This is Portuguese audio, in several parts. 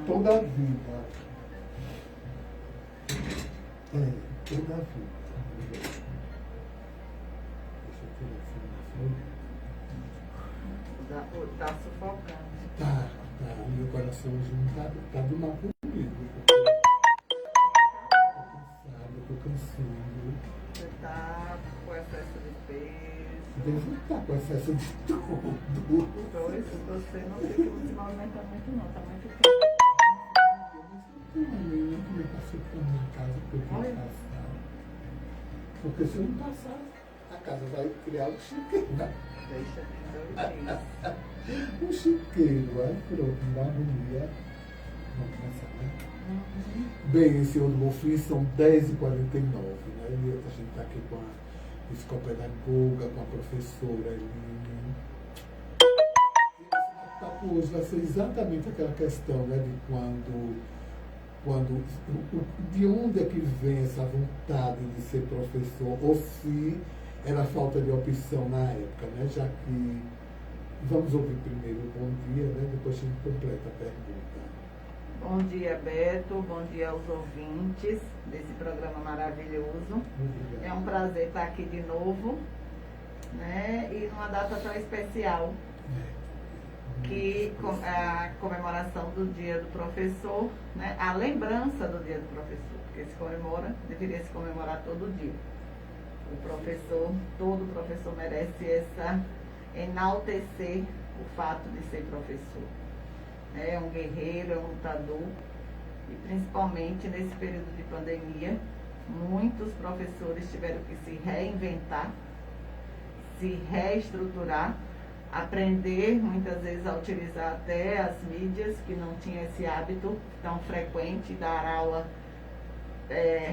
toda a vida. Toda a vida. Deixa eu tirar essa minha Tá sufocando. Tá. Meu coração hoje não tá do mal comigo. Eu tô cansando. Você tá com excesso de peso. Devo estar com excesso de tudo. Pois você não fica se movimentando muito não, tá muito tempo. Mas não tem uma menina que me passou por minha casa porque eu tenho que passar. Porque se eu não passar, a casa vai criar um chiqueiro. Deixa de 2 dias. Um chiqueiro, aí pronto, dá agonia. Vamos começar, né? Bem, senhor do Bonfim, são 10h49, né? E a gente está aqui com a psicopedagoga, com a professora Eline. E esse papo hoje vai ser exatamente aquela questão, né? De de onde é que vem essa vontade de ser professor, ou se era falta de opção na época, né? Já que vamos ouvir primeiro o bom dia, né? Depois a gente completa a pergunta. Bom dia, Beto. Bom dia aos ouvintes desse programa maravilhoso. É um prazer estar aqui de novo, né? E numa data tão especial, que a comemoração do Dia do Professor, né? A lembrança do Dia do Professor, porque deveria se comemorar todo dia. Todo professor merece enaltecer o fato de ser professor. É um guerreiro, é um lutador, e principalmente nesse período de pandemia, muitos professores tiveram que se reinventar, se reestruturar, aprender muitas vezes a utilizar até as mídias, que não tinha esse hábito tão frequente. Dar aula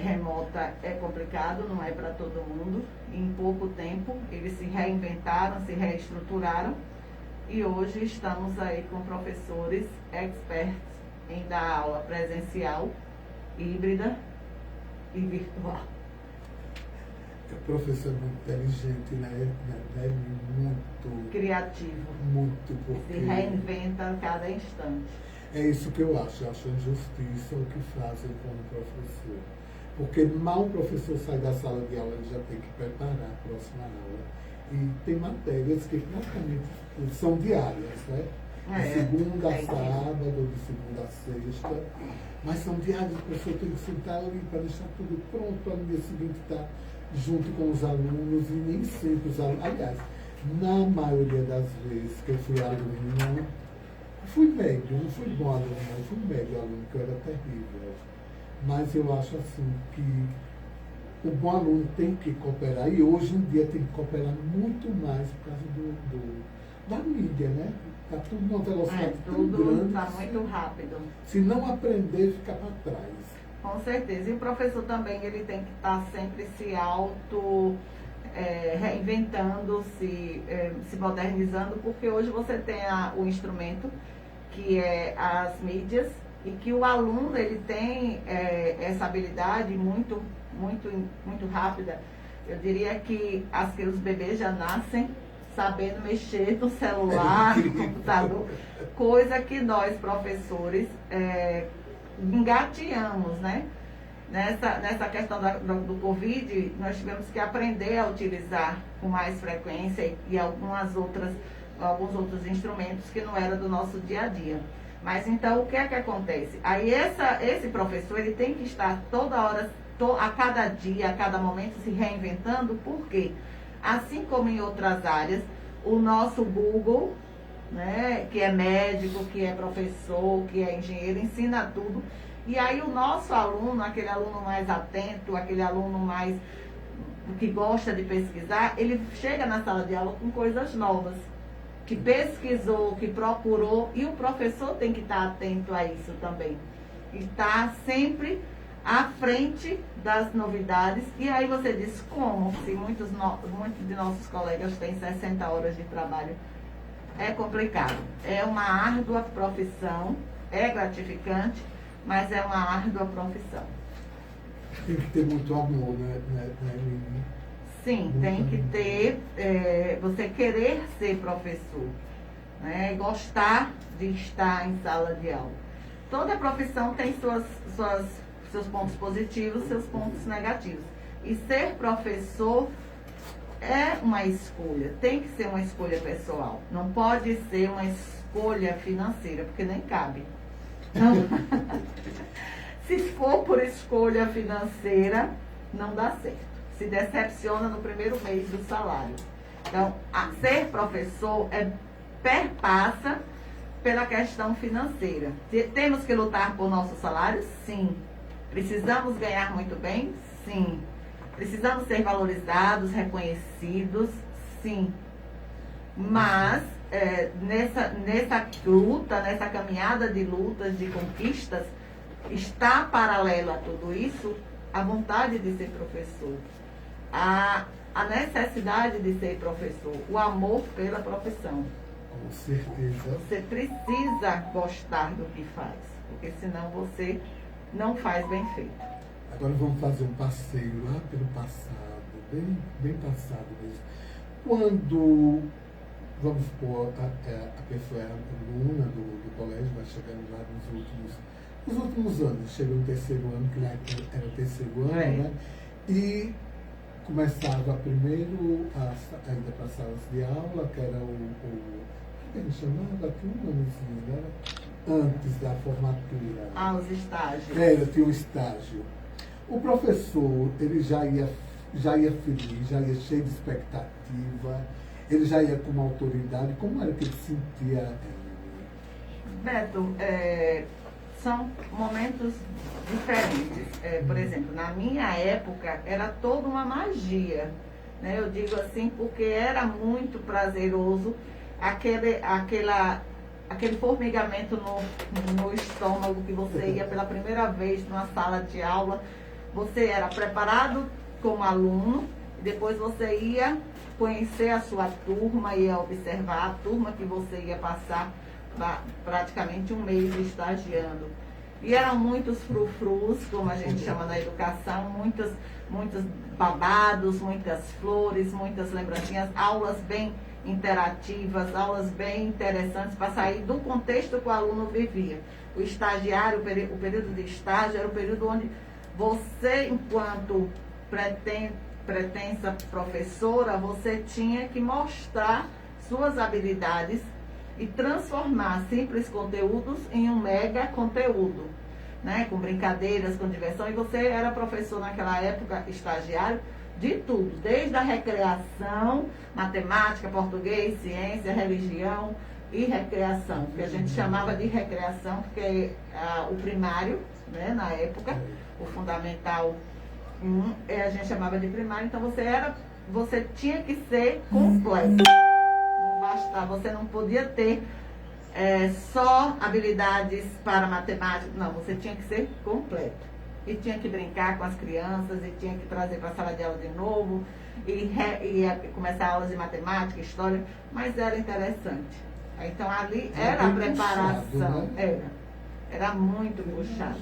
remota é complicado, não é para todo mundo. Em pouco tempo eles se reinventaram, se reestruturaram, e hoje estamos aí com professores experts em dar aula presencial, híbrida e virtual. É professor muito inteligente, né? Muito Criativo. Muito, porque se reinventa a cada instante. É isso que eu acho injustiça o que fazem com o professor. Porque mal o professor sai da sala de aula, ele já tem que preparar a próxima aula. E tem matérias que praticamente são diárias, né? De segunda a sábado, de segunda a sexta. Mas são diárias, o professor tem que sentar ali para deixar tudo pronto, para no dia seguinte estar junto com os alunos, e nem sempre os alunos. Aliás, na maioria das vezes que eu fui aluno, fui médio, não fui bom aluno, não, fui médio aluno, que eu era terrível. Mas eu acho assim que o bom aluno tem que cooperar, e hoje em dia tem que cooperar muito mais por causa da mídia, né? Está tudo numa velocidade tão grande. Está muito rápido. Se não aprender, fica para trás. Com certeza. E o professor também, ele tem que estar sempre se reinventando, se modernizando, porque hoje você tem o instrumento, que é as mídias, e que o aluno ele tem essa habilidade muito rápida. Eu diria que os bebês já nascem sabendo mexer no celular, no computador, coisa que nós, professores, engateamos, né? Nessa questão do Covid, nós tivemos que aprender a utilizar com mais frequência e alguns outros instrumentos que não eram do nosso dia a dia. Mas então, o que é que acontece? Aí esse professor, ele tem que estar toda hora, a cada dia, a cada momento, se reinventando, porque, assim como em outras áreas, o nosso Google, né, que é médico, que é professor, que é engenheiro, ensina tudo. E aí o nosso aluno, aquele aluno mais atento, aquele aluno mais que gosta de pesquisar, ele chega na sala de aula com coisas novas, que pesquisou, que procurou, e o professor tem que estar atento a isso também. Estar sempre à frente das novidades. E aí você diz, como? Se muitos de nossos colegas têm 60 horas de trabalho. É complicado. É uma árdua profissão, é gratificante, mas é uma árdua profissão. Tem que ter muito amor, né, Eline? Sim, muito tem que ter, você querer ser professor, né, e gostar de estar em sala de aula. toda profissão tem seus pontos positivos, seus pontos negativos. E ser professor é uma escolha, tem que ser uma escolha pessoal. Não pode ser uma escolha financeira, porque nem cabe. Não. Se for por escolha financeira, não dá certo. Se decepciona no primeiro mês do salário. Então, ser professor perpassa pela questão financeira. Temos que lutar por nosso salário? Sim. Precisamos ganhar muito bem? Sim. Precisamos ser valorizados, reconhecidos? Sim. Mas, nessa luta, nessa caminhada de lutas, de conquistas, está paralela a tudo isso a vontade de ser professor, a necessidade de ser professor, o amor pela profissão. Com certeza. Você precisa gostar do que faz, porque senão você não faz bem feito. Agora vamos fazer um passeio lá pelo passado, bem passado mesmo. Quando, vamos supor, a pessoa era aluna do colégio, vai chegando lá nos últimos anos, chegou no terceiro ano, que lá era o terceiro ano, né? E começava primeiro a ida para as salas de aula, que era o que a gente chamava aqui um anozinho, né? Antes da formatura. Os estágios. Tinha um estágio. O professor, ele já ia feliz, já ia cheio de expectativa, ele já ia com uma autoridade. Como era que ele sentia? Beto, são momentos diferentes. Por exemplo, na minha época era toda uma magia, né? Eu digo assim porque era muito prazeroso aquele formigamento no estômago que você ia pela primeira vez numa sala de aula. Você era preparado como aluno, depois você ia conhecer a sua turma, ia observar a turma que você ia passar praticamente um mês estagiando. E eram muitos frufrus, como a gente chama na educação, muitos babados, muitas flores, muitas lembrancinhas, aulas bem interativas, aulas bem interessantes para sair do contexto que o aluno vivia. O estagiário, o período de estágio era o período onde você, enquanto pretensa professora, você tinha que mostrar suas habilidades e transformar simples conteúdos em um mega conteúdo, né? Com brincadeiras, com diversão. E você era professor naquela época, estagiário, de tudo, desde a recreação, matemática, português, ciência, religião e recreação, que a gente chamava de recreação, porque o primário, né, na época, o fundamental 1, a gente chamava de primário, então você tinha que ser completo. Não bastava, você não podia ter só habilidades para matemática, não, você tinha que ser completo. E tinha que brincar com as crianças, e tinha que trazer para a sala de aula de novo, e começar aulas de matemática, história, mas era interessante. Então ali era a preparação, puxado, né? Era muito puxado.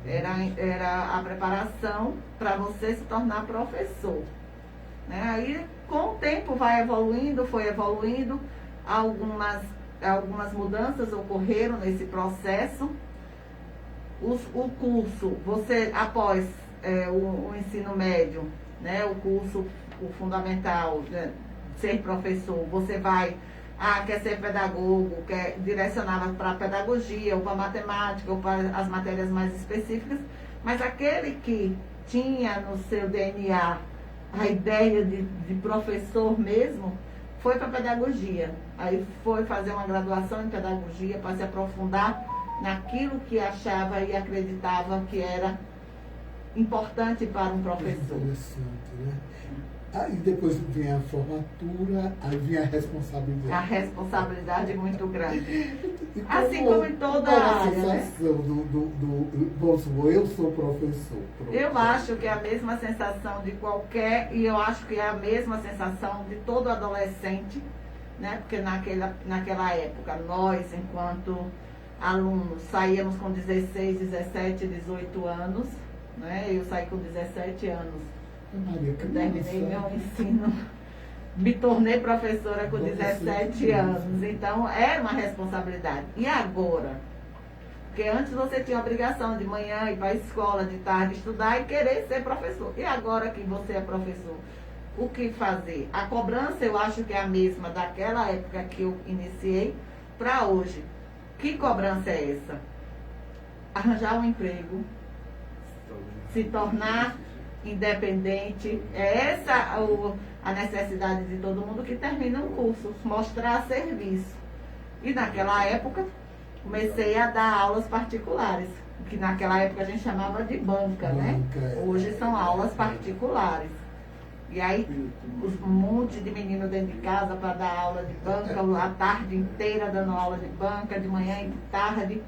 Era a preparação para você se tornar professor, né? Aí com o tempo foi evoluindo, algumas mudanças ocorreram nesse processo. O curso, você após o ensino médio, né, o fundamental, né, ser professor, você vai, quer ser pedagogo, quer direcionar para pedagogia, ou para matemática, ou para as matérias mais específicas, mas aquele que tinha no seu DNA a ideia de professor mesmo, foi para pedagogia. Aí foi fazer uma graduação em pedagogia para se aprofundar naquilo que achava e acreditava que era importante para um professor. Interessante, né? Aí depois vinha a formatura, aí vinha a responsabilidade. A responsabilidade muito grande. Assim como em toda a área, né? Vamos supor, eu sou professor. Eu acho que é a mesma sensação de qualquer, e eu acho que é a mesma sensação de todo adolescente, né? Porque naquela época, nós, enquanto alunos, saíamos com 16, 17, 18 anos, né? Eu saí com 17 anos. Maria, eu terminei meu ensino, me tornei professora com 17 anos, então era uma responsabilidade. E agora, Porque antes você tinha a obrigação de manhã ir para a escola, de tarde estudar e querer ser professor. E agora que você é professor, o que fazer? A cobrança eu acho que é a mesma daquela época que eu iniciei para hoje. Que cobrança é essa? Arranjar um emprego, se tornar independente. É essa a necessidade de todo mundo que termina um curso, mostrar serviço. E naquela época comecei a dar aulas particulares, que naquela época a gente chamava de banca, né? Hoje são aulas particulares. E aí, um monte de menino dentro de casa para dar aula de banca, a tarde inteira dando aula de banca, de manhã e de tarde.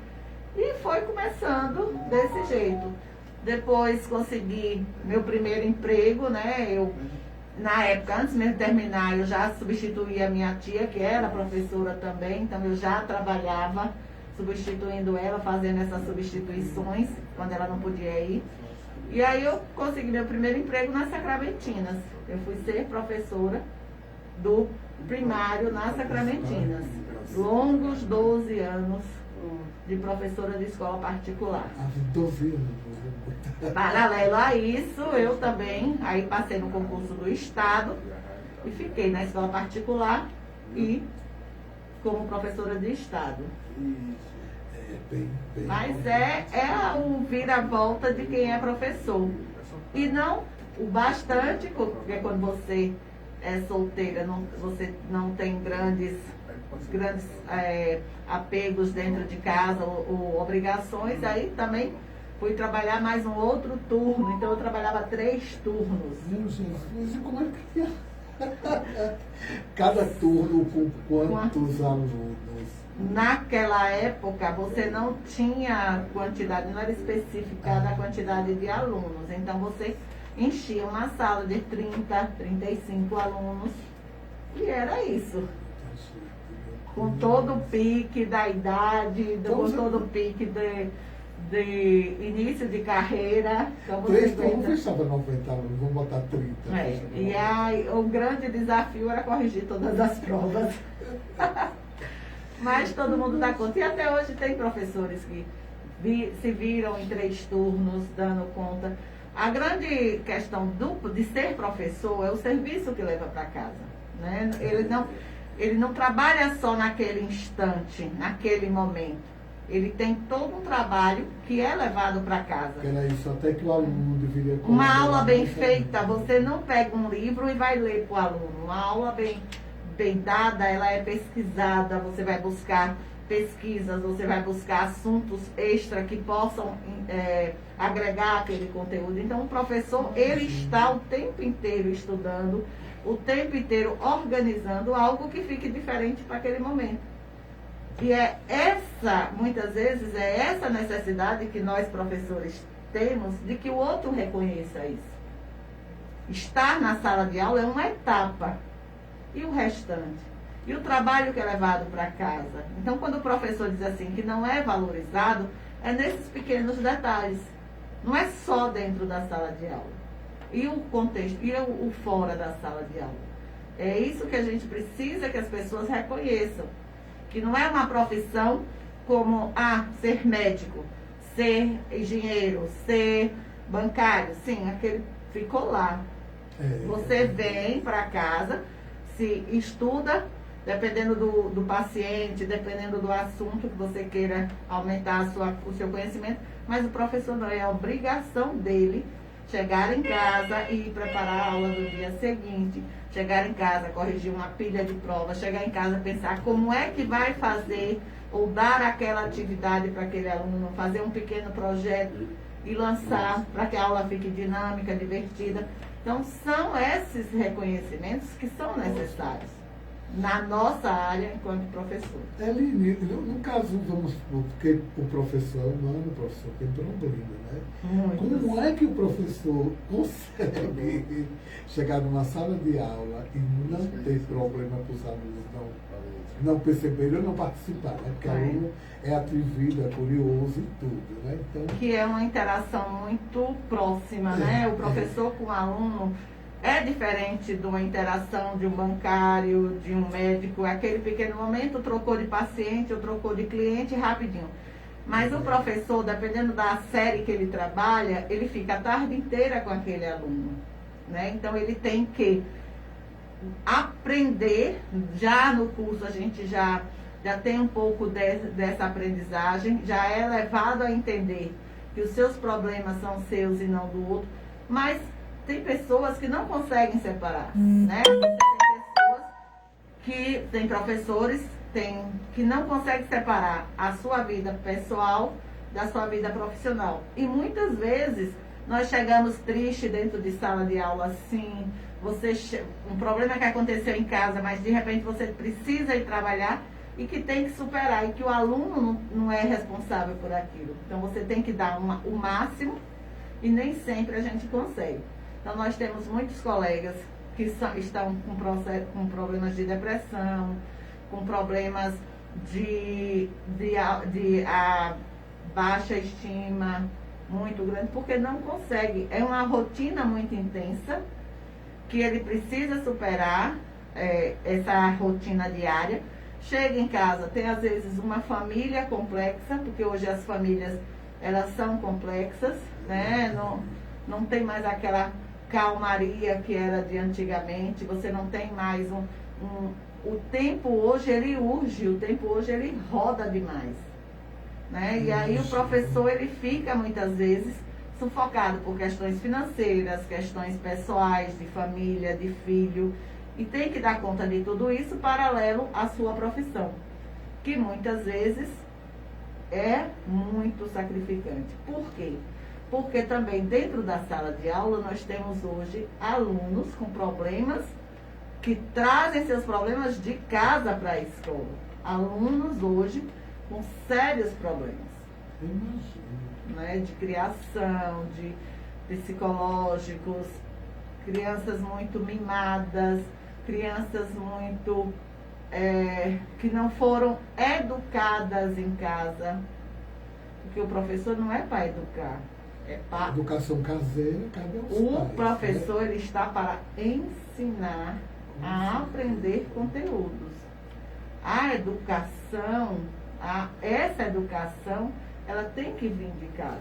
E foi começando desse jeito. Depois consegui meu primeiro emprego, né? Eu, na época, antes mesmo de terminar, eu já substituí a minha tia, que era professora também, então eu já trabalhava substituindo ela, fazendo essas substituições, quando ela não podia ir. E aí eu consegui meu primeiro emprego nas Sacramentinas. Eu fui ser professora do primário nas Sacramentinas. Longos 12 anos de professora de escola particular. 12 anos. Paralelo a isso, eu também, aí passei no concurso do Estado e fiquei na escola particular e como professora de Estado. Bem, mas é o vira-volta de quem é professor. E não o bastante, porque quando você é solteira, você não tem grandes apegos dentro de casa ou obrigações, aí também fui trabalhar mais um outro turno, então eu trabalhava 3 turnos. Meu Jesus, e como é que é? Cada turno com quantos alunos? Naquela época você não tinha quantidade, não era especificada a quantidade de alunos. Então você enchia uma sala de 30, 35 alunos e era isso. Com todo o pique da idade, com todo o pique de início de carreira. Então 3 turnos fechava 90 alunos, vamos botar 30. E aí, o grande desafio era corrigir todas as provas. Mas todo mundo dá conta. E até hoje tem professores que se viram em 3 turnos, dando conta. A grande questão de ser professor é o serviço que leva para casa. Né? Ele não trabalha só naquele instante, naquele momento. Ele tem todo um trabalho que é levado para casa. Era isso, até que o aluno deveria... Uma aula bem feita, você não pega um livro e vai ler para o aluno. Uma aula bem dada, ela é pesquisada, você vai buscar pesquisas, você vai buscar assuntos extra que possam agregar aquele conteúdo. Então, o professor, ele está o tempo inteiro estudando, o tempo inteiro organizando algo que fique diferente para aquele momento. E muitas vezes, é essa necessidade que nós, professores, temos de que o outro reconheça isso. Estar na sala de aula é uma etapa. E o restante? E o trabalho que é levado para casa? Então, quando o professor diz assim que não é valorizado, é nesses pequenos detalhes. Não é só dentro da sala de aula. E o contexto, e o fora da sala de aula. É isso que a gente precisa que as pessoas reconheçam. Que não é uma profissão como ser médico, ser engenheiro, ser bancário. Sim, aquele ficou lá. Você vem para casa, se estuda, dependendo do paciente, dependendo do assunto que você queira aumentar o seu conhecimento, mas o professor não, é a obrigação dele chegar em casa e preparar a aula do dia seguinte, chegar em casa, corrigir uma pilha de provas, chegar em casa pensar como é que vai fazer ou dar aquela atividade para aquele aluno, fazer um pequeno projeto e lançar para que a aula fique dinâmica, divertida. Então, são esses reconhecimentos que são necessários na nossa área enquanto professor. Eline, no caso, porque o professor é humano, o professor tem problema, né? Como é que o professor consegue chegar numa sala de aula e não ter problema para os alunos não perceberem ou não participar, né? Porque o aluno é atrevido, é curioso e tudo, né? Então, que é uma interação muito próxima, né? O professor com o aluno é diferente de uma interação de um bancário, de um médico. Aquele pequeno momento, trocou de paciente ou trocou de cliente rapidinho. Mas o professor, dependendo da série que ele trabalha, ele fica a tarde inteira com aquele aluno, né? Então ele tem que aprender, já no curso a gente já tem um pouco dessa aprendizagem, já é levado a entender que os seus problemas são seus e não do outro, mas tem pessoas que não conseguem separar, né? Você tem pessoas que, tem professores que não conseguem separar a sua vida pessoal da sua vida profissional. E muitas vezes nós chegamos tristes dentro de sala de aula assim, um problema que aconteceu em casa, mas de repente você precisa ir trabalhar e que tem que superar, e que o aluno não é responsável por aquilo. Então você tem que dar o máximo e nem sempre a gente consegue. Então nós temos muitos colegas que estão com problemas de depressão, com problemas de baixa estima muito grande, porque não consegue. É uma rotina muito intensa que ele precisa superar, essa rotina diária. Chega em casa, tem às vezes uma família complexa, porque hoje as famílias elas são complexas, né? Não tem mais aquela calmaria que era de antigamente, você não tem mais o tempo hoje ele urge, o tempo hoje ele roda demais, né? E aí o professor ele fica muitas vezes sufocado por questões financeiras, questões pessoais, de família, de filho, e tem que dar conta de tudo isso paralelo à sua profissão, que muitas vezes é muito sacrificante. Por quê? Porque também dentro da sala de aula nós temos hoje alunos com problemas que trazem seus problemas de casa para a escola. Alunos hoje com sérios problemas. Né, de criação, de psicológicos, crianças muito mimadas, crianças muito que não foram educadas em casa, porque o professor não é para educar, é para... Educação caseira cabe aos O pais, professor né? ele está para ensinar a aprender conteúdos. A educação, essa educação, ela tem que vir de casa.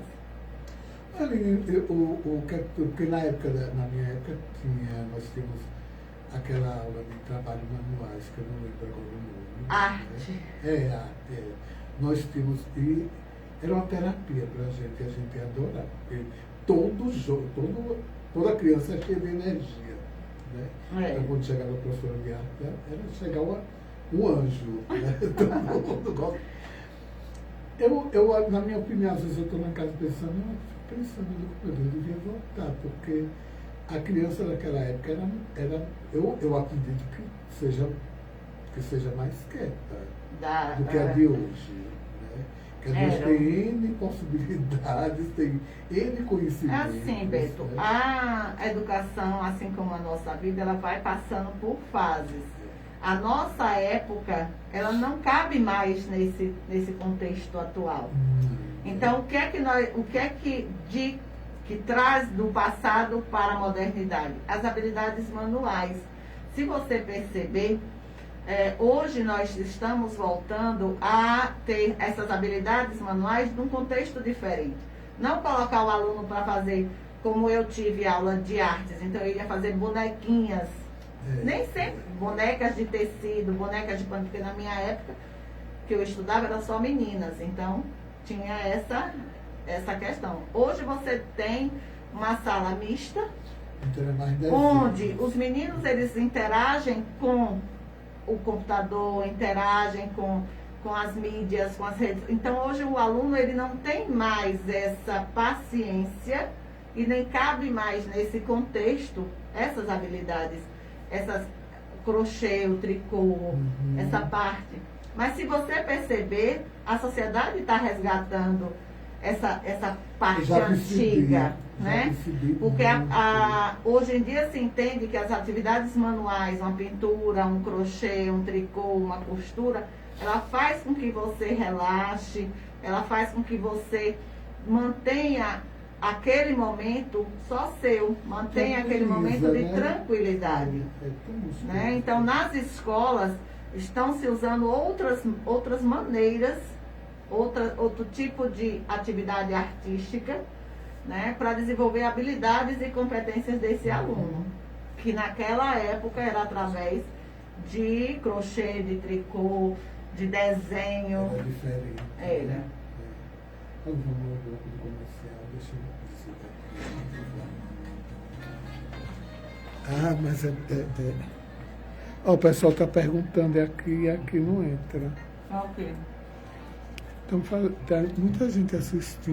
Porque na minha época nós tínhamos aquela aula de trabalho manuais, que eu não lembro agora o nome. Arte. Né? Arte. Nós tínhamos, e era uma terapia para a gente adorava, porque toda criança é cheia de energia. Né? Então quando chegava a professora de arte, era chegar um anjo. Né? Todo mundo gosta. Na minha opinião, às vezes eu estou na casa pensando, eu devia voltar, porque a criança daquela época eu acredito que seja mais quieta do que a de hoje. Né? Que a gente tem N possibilidades, tem N conhecimentos. É assim, Beto, né? A educação, assim como a nossa vida, ela vai passando por fases. A nossa época, ela não cabe mais nesse contexto atual. Então, o que é que traz do passado para a modernidade? As habilidades manuais. Se você perceber, hoje nós estamos voltando a ter essas habilidades manuais num contexto diferente. Não colocar o aluno para fazer, como eu tive aula de artes, então eu ia fazer bonequinhas. Nem sempre, bonecas de tecido, bonecas de pano, porque na minha época que eu estudava era só meninas, então tinha essa questão. Hoje você tem uma sala mista, onde os meninos eles interagem com o computador, interagem com as mídias, com as redes. Então hoje o aluno ele não tem mais essa paciência e nem cabe mais nesse contexto essas habilidades. Essas crochê, o tricô, essa parte. Mas se você perceber, a sociedade está resgatando essa parte antiga, né? Porque hoje em dia se entende que as atividades manuais, uma pintura, um crochê, um tricô, uma costura, ela faz com que você relaxe, ela faz com que você mantenha aquele momento só seu, mantenha aquele momento de tranquilidade. Né? Então, nas escolas, estão se usando outras maneiras outro tipo de atividade artística, né, para desenvolver habilidades e competências desse aluno, que naquela época era através de crochê, de tricô, de desenho. Era diferente. Era. Né? Vamos ao bloco do comercial, deixa eu visitar aqui. Ah, mas Ó, o pessoal está perguntando aqui e aqui não entra. Ok. Então, tá muita gente assistindo.